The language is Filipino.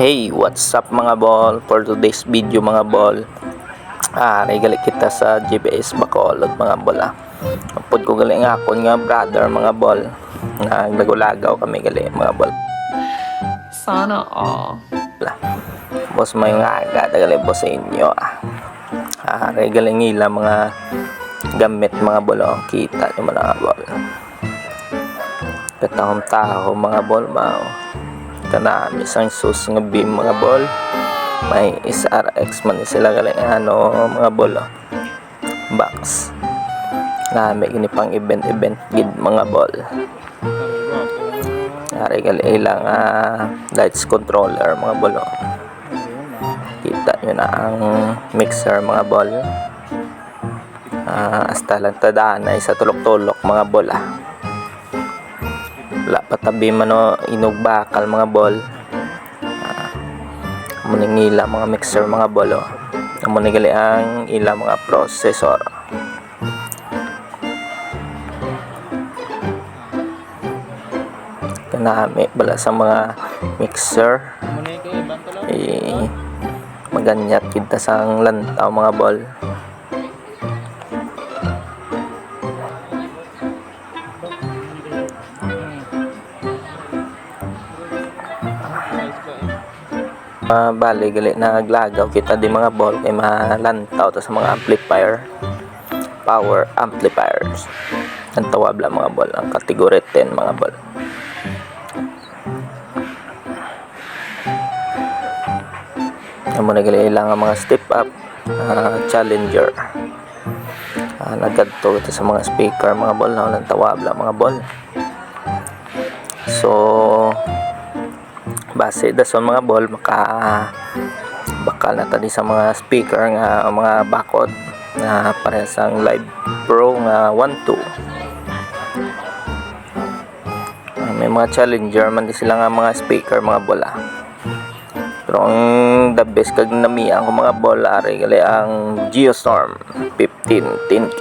Hey, what's up mga ball? For today's video mga ball, regali kita sa GPS Bacolod mga ball. Pud ko gali nga akon nga brother mga ball. Naglagaw kami gali mga ball. Sana all. Boss may nga aga gali boss sa inyo. Regali ngila mga gamit mga ball. Kita nyo mga ball. Katahong tao mga ball ba? Kanami isang sus nga beam mga ball, may SRX man sila galing mga ball box nami gini pang event gid mga ball. Ari gali ilang lights controller mga ball. Kita nyo na ang mixer mga ball. Hasta lang tadaan sa tulok-tulok mga ball. Wala patabi man inog bakal mga ball. Muningila mga mixer mga ball. Munigali ang ila mga processor. Kanami bala sa mga mixer. Maganyat kita sang lantaw mga ball. Bali gali naglagaw kita di mga ball kay malantaw to sa mga amplifier, power amplifiers. Ang tawag la mga ball ang category 10 mga ball. Amo na gali ilang mga step up challenger. Nagadto ito sa mga speaker mga ball ang tawag la mga ball. So base dason mga ball bakal na tadi sa mga speaker nga mga bakod na parehas ang Live Pro nga 1.2. May mga challenger man di sila nga mga speaker mga bola. Pero ang the best kag namiya ko mga ball ari gali ang Geostorm 15 10K.